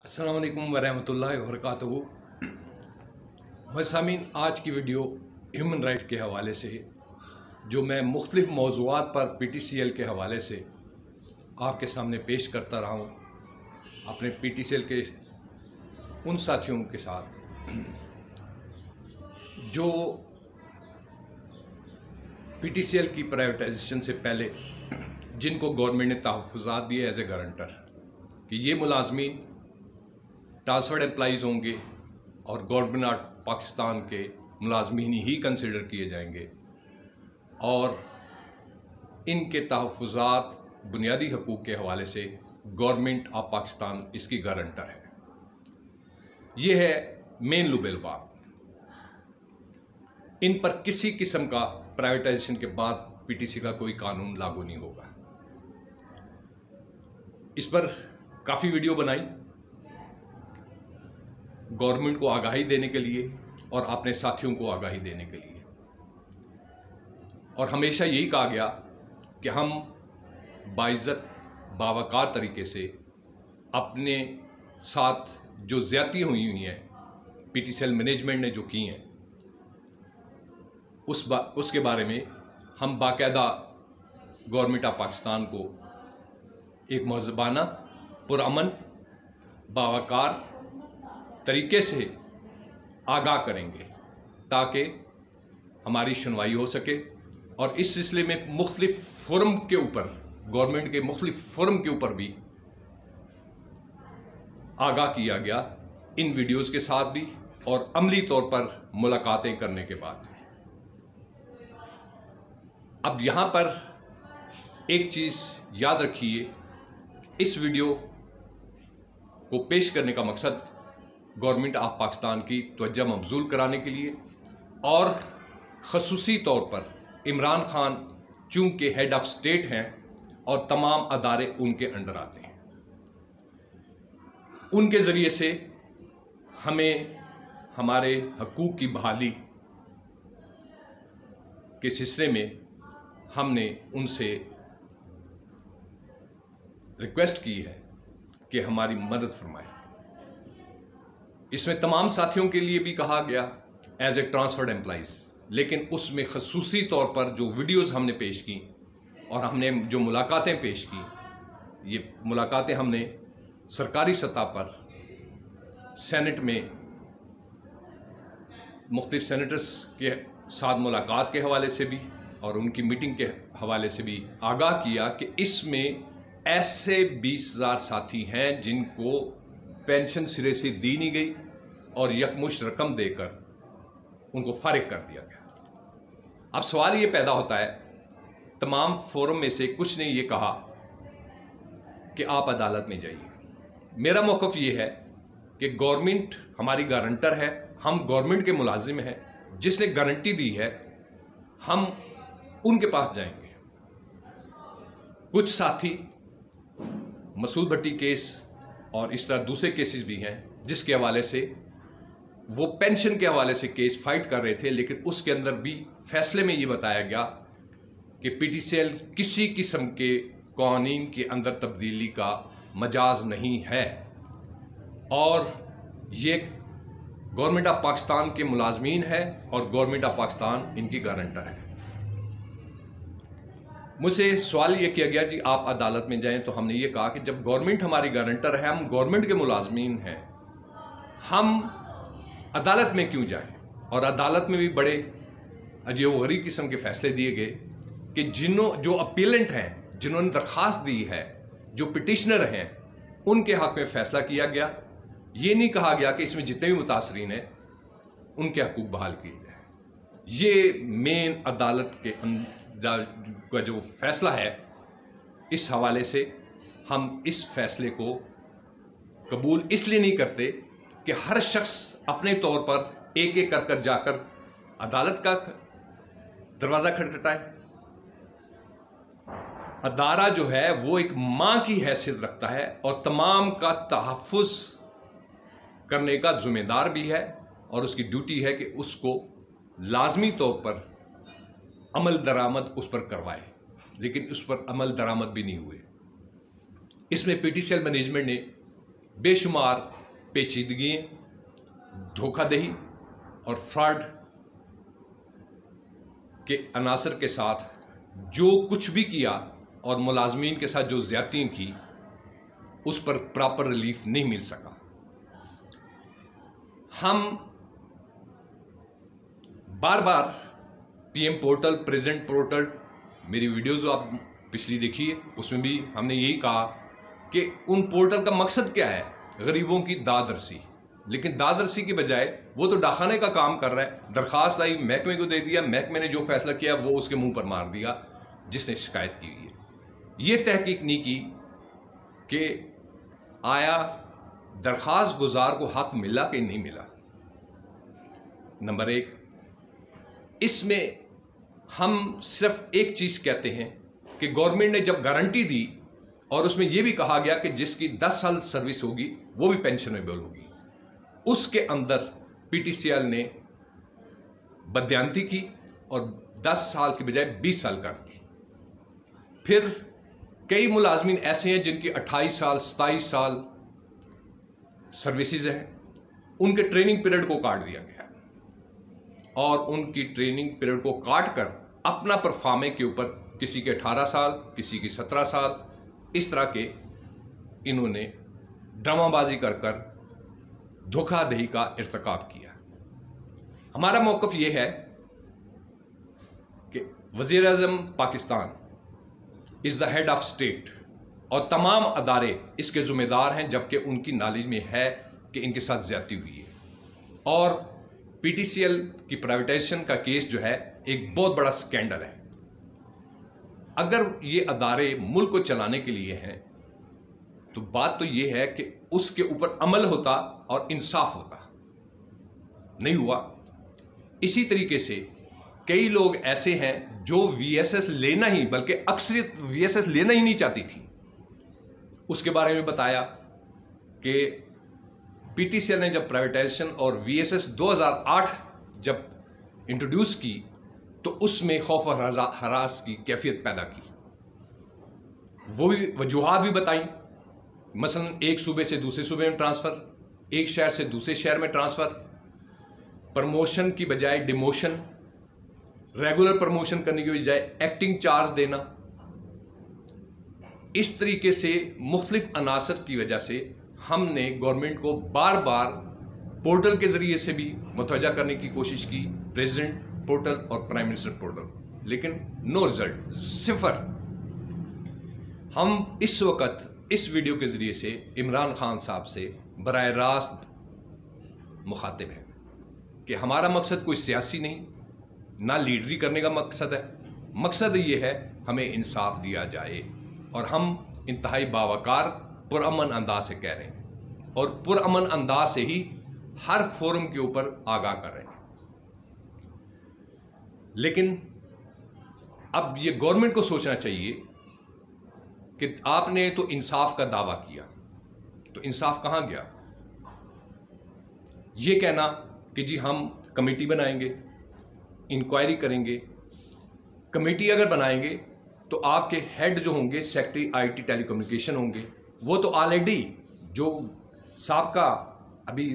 अस्सलाम वालेकुम वरहमतुल्लाहि वबरकातुहू। मसामीन, आज की वीडियो ह्यूमन राइट के हवाले से जो मैं मुख्तलिफ़ मौज़ूआत पर PTCL के हवाले से आपके सामने पेश करता रहा हूँ अपने PTCL के उन साथियों के साथ जो PTCL की प्राइवेटाइजेशन से पहले जिनको गवर्नमेंट ने तहफ़्फ़ुज़ात दिए एज ए गारंटर कि ये मुलाजमीन ट्रांसफर्ड एम्प्लॉइज़ होंगे और गवर्नमेंट ऑफ पाकिस्तान के मुलाजमीन ही कंसिडर किए जाएंगे और इनके तहफ़्फ़ुज़ात बुनियादी हकूक़ के हवाले से गवर्नमेंट ऑफ पाकिस्तान इसकी गारंटर है। ये है मेन लुबेल बात। इन पर किसी किस्म का प्राइवेटाइजेशन के बाद PTC का कोई कानून लागू नहीं होगा। इस पर काफ़ी वीडियो बनाई गवर्नमेंट को आगाही देने के लिए और अपने साथियों को आगाही देने के लिए, और हमेशा यही कहा गया कि हम बाइज़्ज़त बावकार तरीके से अपने साथ जो ज़्यादती हुई हैं PTCL मैनेजमेंट ने जो की हैं उसके बारे में हम बाकायदा गवर्नमेंट ऑफ पाकिस्तान को एक मुहज़्ज़बाना पुरअमन बावकार तरीके से आगाह करेंगे ताकि हमारी सुनवाई हो सके। और इस सिलसिले में मुख्तलिफ फोरम के ऊपर गवर्नमेंट के मुख्तलिफ फोरम के ऊपर भी आगाह किया गया, इन वीडियोज़ के साथ भी और अमली तौर पर मुलाकातें करने के बाद भी। अब यहाँ पर एक चीज़ याद रखिए, इस वीडियो को पेश करने का मकसद गवर्नमेंट ऑफ पाकिस्तान की तवज्जो मबजूल कराने के लिए और ख़ुसूसी तौर पर इमरान खान चूँकि हेड ऑफ स्टेट हैं और तमाम अदारे उनके अंडर आते हैं, उनके ज़रिए से हमें हमारे हकूक़ की बहाली के सिलसिले में हमने उनसे रिक्वेस्ट की है कि हमारी मदद फरमाएं। इसमें तमाम साथियों के लिए भी कहा गया एज ए ट्रांसफर्ड एम्प्लॉइज़, लेकिन उसमें ख़ुसूसी तौर पर जो वीडियोज़ हमने पेश की और हमने जो मुलाकातें पेश की, ये मुलाकातें हमने सरकारी सतह पर सेनेट में मुख्तलिफ सेनेटर्स के साथ मुलाकात के हवाले से भी और उनकी मीटिंग के हवाले से भी आगाह किया कि इसमें ऐसे 20,000 साथी हैं जिनको पेंशन सिरे से दी नहीं गई और यकमुश्त रकम देकर उनको फारिग कर दिया गया। अब सवाल ये पैदा होता है, तमाम फोरम में से कुछ ने ये कहा कि आप अदालत में जाइए। मेरा मौक़िफ़ ये है कि गवर्नमेंट हमारी गारंटर है, हम गवर्नमेंट के मुलाजिम हैं, जिसने गारंटी दी है हम उनके पास जाएंगे। कुछ साथी मसूद भट्टी केस और इस तरह दूसरे केसेस भी हैं जिसके हवाले से वो पेंशन के हवाले से केस फाइट कर रहे थे, लेकिन उसके अंदर भी फैसले में ये बताया गया कि PTCL किसी किस्म के कानून के अंदर तब्दीली का मजाज नहीं है और ये गवर्नमेंट ऑफ पाकिस्तान के मुलाजमीन है और गवर्नमेंट ऑफ पाकिस्तान इनकी गारंटर है। मुझसे सवाल ये किया गया जी आप अदालत में जाएं, तो हमने ये कहा कि जब गवर्नमेंट हमारी गारंटर है, हम गवर्नमेंट के मुलाजमीन हैं, हम अदालत में क्यों जाएं? और अदालत में भी बड़े अजीब गरीब किस्म के फैसले दिए गए कि जो अपीलेंट हैं, जिन्होंने दरख्वास्त दी है, जो पिटिशनर हैं, उनके हक़ में फ़ैसला किया गया। ये नहीं कहा गया कि इसमें जितने भी मुतासरीन हैं उनके हकूक़ बहाल किए जाए। ये मेन अदालत के का जो फ़ैसला है, इस हवाले से हम इस फ़ैसले को कबूल इसलिए नहीं करते कि हर शख्स अपने तौर पर एक एक कर जाकर अदालत का दरवाज़ा खटखटाए। अदारा जो है वो एक माँ की हैसियत रखता है और तमाम का तहफ़्फ़ुज़ करने का ज़िम्मेदार भी है और उसकी ड्यूटी है कि उसको लाजमी तौर पर अमल दरामद उस पर करवाए, लेकिन उस पर अमल दरामद भी नहीं हुए। इसमें PTCL मैनेजमेंट ने बेशुमार पेचीदगियाँ, धोखाधड़ी और फ्रॉड के अनासर के साथ जो कुछ भी किया और मुलाजमीन के साथ जो ज़्यादतियाँ की, उस पर प्रॉपर रिलीफ नहीं मिल सका। हम बार बार पीएम पोर्टल, प्रेसिडेंट पोर्टल, मेरी वीडियोज़ जो आप पिछली देखिए उसमें भी हमने यही कहा कि उन पोर्टल का मकसद क्या है, गरीबों की दादरसी। लेकिन दादरसी की बजाय वो तो डाखाने का काम कर रहा है। दरख्वास्त आई, महकमे को दे दिया, महकमे ने जो फैसला किया वो उसके मुंह पर मार दिया जिसने शिकायत की हुई है। ये तहकीक नहीं की कि आया दरख्वास्त गुजार को हक मिला कि नहीं मिला। नंबर एक, इसमें हम सिर्फ एक चीज़ कहते हैं कि गवर्नमेंट ने जब गारंटी दी और उसमें यह भी कहा गया कि जिसकी 10 साल सर्विस होगी वो भी पेंशनेबल होगी, उसके अंदर पीटीसीएल ने बदयांती की और 10 साल की बजाय 20 साल कर दी। फिर कई मुलाजमीन ऐसे हैं जिनकी 28 साल 27 साल सर्विसेज हैं, उनके ट्रेनिंग पीरियड को काट दिया गया और उनकी ट्रेनिंग पीरियड को काट कर अपना परफॉर्मे के ऊपर किसी के 18 साल, किसी की 17 साल, इस तरह के इन्होंने ड्रामाबाजी कर कर धोखाधड़ी का इर्तिकाब किया। हमारा मौक़िफ़ ये है कि वज़ीर आज़म Pakistan is the head of state और तमाम अदारे इसके ज़िम्मेदार हैं, जबकि उनकी नॉलेज में है कि इनके साथ ज़्यादती हुई है। और पीटीसीएल की प्राइवेटाइजेशन का केस जो है एक बहुत बड़ा स्कैंडल है। अगर ये अदारे मुल्क को चलाने के लिए हैं तो बात तो ये है कि उसके ऊपर अमल होता और इंसाफ होता, नहीं हुआ। इसी तरीके से कई लोग ऐसे हैं जो वीएसएस लेना ही, बल्कि अक्सरियत वीएसएस लेना ही नहीं चाहती थी। उसके बारे में बताया कि पीटीसीएल ने जब प्राइवेटाइजेशन और वीएसएस 2008 जब इंट्रोड्यूस की तो उसमें खौफ और हरास की कैफियत पैदा की। वो भी वजूहात भी बताई, मसलन एक सूबे से दूसरे सूबे में ट्रांसफ़र, एक शहर से दूसरे शहर में ट्रांसफ़र, प्रमोशन की बजाय डिमोशन, रेगुलर प्रमोशन करने की बजाय एक्टिंग चार्ज देना। इस तरीके से मुख्तलिफ अनासर की वजह से हमने गवर्नमेंट को बार बार पोर्टल के ज़रिए से भी मुतवज्जा करने की कोशिश की, प्रेसिडेंट पोर्टल और प्राइम मिनिस्टर पोर्टल, लेकिन नो रिजल्ट, सिफर। हम इस वक्त इस वीडियो के ज़रिए से इमरान खान साहब से बराह रास्त मुखातिब हैं कि हमारा मकसद कोई सियासी नहीं, ना लीडरी करने का मकसद है। मकसद ये है हमें इंसाफ दिया जाए और हम इंतहाई बावकार पुरअमन अंदाज से कह रहे हैं और पुरअमन अंदाज से ही हर फोरम के ऊपर आगाह कर रहे हैं। लेकिन अब ये गवर्नमेंट को सोचना चाहिए कि आपने तो इंसाफ का दावा किया, तो इंसाफ कहाँ गया? ये कहना कि जी हम कमेटी बनाएंगे, इंक्वायरी करेंगे। कमेटी अगर बनाएंगे तो आपके हेड जो होंगे सेक्रेटरी आईटी टेलीकम्युनिकेशन होंगे, वो तो ऑलरेडी जो साबका अभी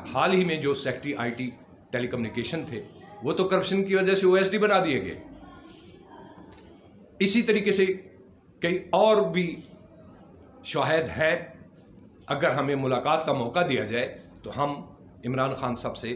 हाल ही में जो सेक्रेटरी आईटी टेलीकम्युनिकेशन थे वो तो करप्शन की वजह से ओएसडी बना दिए गए। इसी तरीके से कई और भी शाहिद हैं। अगर हमें मुलाकात का मौका दिया जाए तो हम इमरान खान साहब से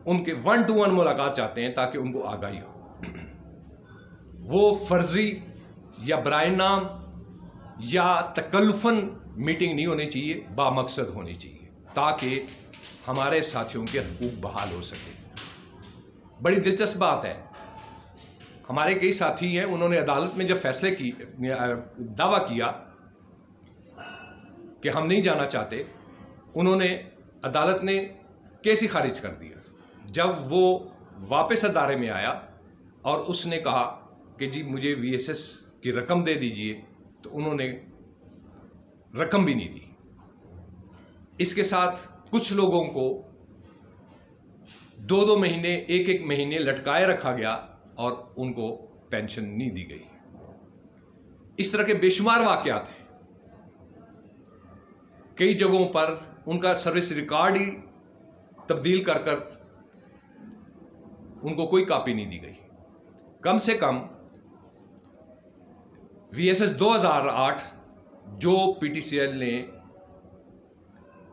उनके 1-to-1 मुलाकात चाहते हैं ताकि उनको आगाही हो। वो फर्जी या बराए नाम या तकल्लुफ़न मीटिंग नहीं होनी चाहिए, बामकसद होनी चाहिए ताकि हमारे साथियों के हकूक़ बहाल हो सके। बड़ी दिलचस्प बात है, हमारे कई साथी हैं, उन्होंने अदालत में जब फैसले की दावा किया कि हम नहीं जाना चाहते, उन्होंने अदालत ने केस ही खारिज कर दिया। जब वो वापस अदारे में आया और उसने कहा कि जी मुझे वीएसएस की रकम दे दीजिए, तो उन्होंने रकम भी नहीं दी। इसके साथ कुछ लोगों को 2-2 महीने 1-1 महीने लटकाए रखा गया और उनको पेंशन नहीं दी गई। इस तरह के बेशुमार वाकयात हैं कई जगहों पर उनका सर्विस रिकॉर्ड ही तब्दील कर कर उनको कोई कॉपी नहीं दी गई। कम से कम VSS 2008 जो PTCL ने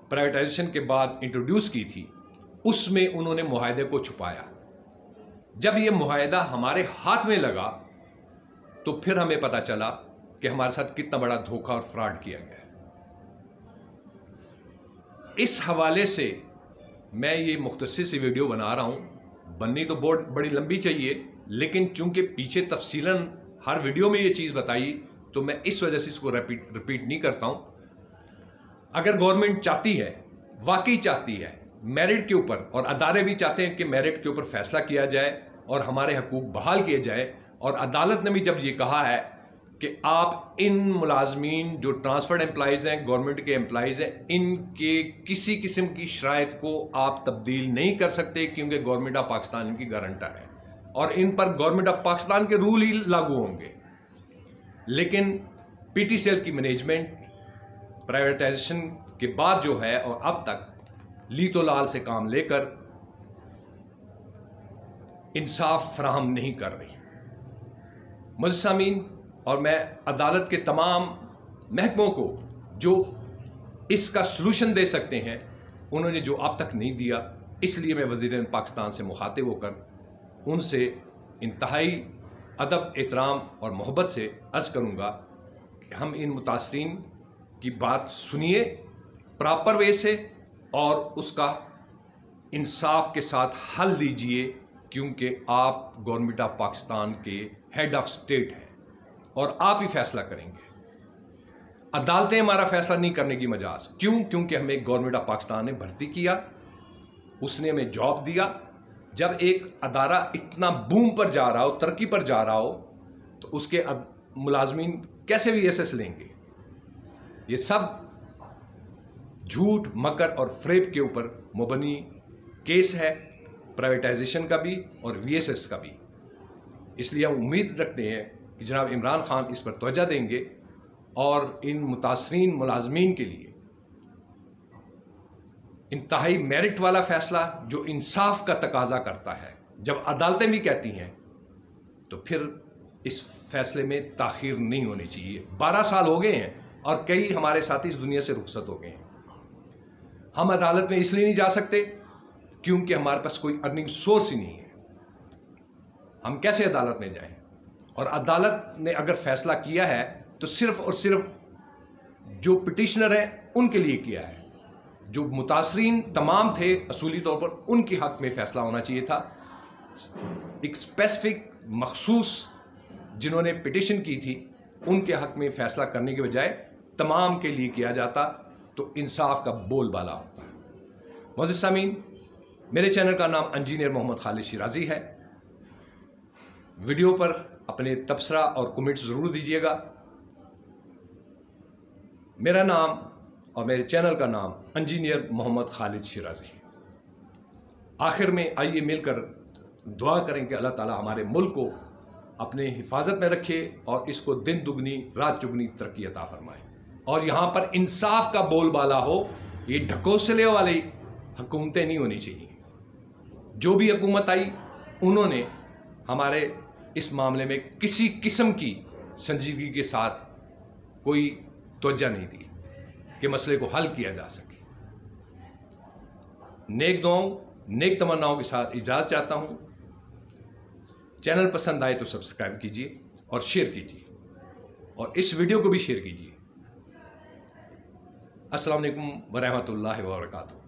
प्राइवेटाइजेशन के बाद इंट्रोड्यूस की थी, उसमें उन्होंने मुआहदे को छुपाया। जब ये मुआहदा हमारे हाथ में लगा तो फिर हमें पता चला कि हमारे साथ कितना बड़ा धोखा और फ्रॉड किया गया है। इस हवाले से मैं ये मुख्तसर सी वीडियो बना रहा हूँ। बननी तो बहुत बड़ी लंबी चाहिए, लेकिन चूंकि पीछे तफसीलन हर वीडियो में ये चीज़ बताई तो मैं इस वजह से इसको रिपीट नहीं करता हूँ। अगर गवर्नमेंट चाहती है, वाकई चाहती है, मेरिट के ऊपर, और अदारे भी चाहते हैं कि मेरिट के ऊपर फैसला किया जाए और हमारे हकूक बहाल किए जाए, और अदालत ने भी जब ये कहा है कि आप इन मुलाजमीन जो ट्रांसफर्ड एम्प्लॉइज़ हैं, गवर्नमेंट के एम्प्लॉइज़ हैं, इनके किसी किस्म की शराइत को आप तब्दील नहीं कर सकते क्योंकि गवर्नमेंट ऑफ पाकिस्तान इनकी गारंटर है और इन पर गवर्नमेंट ऑफ पाकिस्तान के रूल ही लागू होंगे। लेकिन PTCL की मैनेजमेंट प्राइवेटाइजेशन के बाद जो है और अब तक लीतो लाल से काम लेकर इंसाफ फराहम नहीं कर रही। मुअज़्ज़िज़ सामीन, और मैं अदालत के तमाम महकमों को जो इसका सलूशन दे सकते हैं, उन्होंने जो अब तक नहीं दिया, इसलिए मैं वज़ीर-ए-आज़म पाकिस्तान से मुखातिब होकर उनसे इंतहाई अदब, एहतराम और मोहब्बत से अर्ज़ करूँगा कि हम इन मुतासरीन की बात सुनिए प्रॉपर वे से और उसका इंसाफ के साथ हल दीजिए, क्योंकि आप गवर्नमेंट ऑफ पाकिस्तान के हेड ऑफ स्टेट हैं और आप ही फैसला करेंगे। अदालतें हमारा फैसला नहीं करने की मजाज। क्यों? क्योंकि हमें गवर्नमेंट ऑफ पाकिस्तान ने भर्ती किया, उसने हमें जॉब दिया। जब एक अदारा इतना बूम पर जा रहा हो, तरक्की पर जा रहा हो, तो उसके मुलाजमीन कैसे VSS लेंगे? ये सब झूठ, मकर और फ्रेब के ऊपर मुबनी केस है, प्राइवेटाइजेशन का भी और VSS का भी। इसलिए हम उम्मीद रखते हैं कि जनाब इमरान खान इस पर तवज्जो देंगे और इन मुतासरीन मुलाजमीन के लिए इंतहाई मेरिट वाला फैसला जो इंसाफ का तकाजा करता है, जब अदालतें भी कहती हैं, तो फिर इस फैसले में ताख़ीर नहीं होनी चाहिए। 12 साल हो गए हैं और कई हमारे साथी इस दुनिया से रुखसत हो गए हैं। हम अदालत में इसलिए नहीं जा सकते क्योंकि हमारे पास कोई अर्निंग सोर्स ही नहीं है। हम कैसे अदालत में जाएं? और अदालत ने अगर फैसला किया है तो सिर्फ और सिर्फ जो पिटिशनर हैं उनके लिए किया है। जो मुतासरीन तमाम थे असूली तौर पर, उनके हक में फैसला होना चाहिए था। एक स्पेसिफिक मखसूस जिन्होंने पिटिशन की थी उनके हक में फैसला करने के बजाय तमाम के लिए किया जाता तो इंसाफ का बोलबाला होता। मुअज़्ज़िज़ सामीन, मेरे चैनल का नाम इंजीनियर मोहम्मद खालिद शिराजी है। वीडियो पर अपने तबसरा और कमेंट्स ज़रूर दीजिएगा। मेरा नाम और मेरे चैनल का नाम इंजीनियर मोहम्मद खालिद शिराजी। आखिर में आइए मिलकर दुआ करें कि अल्लाह ताला हमारे मुल्क को अपने हिफाजत में रखे और इसको दिन दुगनी रात चुगनी तरक्की अता फरमाए और यहाँ पर इंसाफ का बोलबाला हो। ये ढकोसले वाली हुकूमतें नहीं होनी चाहिए। जो भी हुकूमत आई उन्होंने हमारे इस मामले में किसी किस्म की संजीदगी के साथ कोई तवज्जो नहीं दी कि मसले को हल किया जा सके। नेक दुआओं, नेक तमन्नाओं के साथ इजाज़त चाहता हूँ। चैनल पसंद आए तो सब्सक्राइब कीजिए और शेयर कीजिए और इस वीडियो को भी शेयर कीजिए। अस्सलाम वालेकुम व रहमतुल्लाहि व बरकातुहू।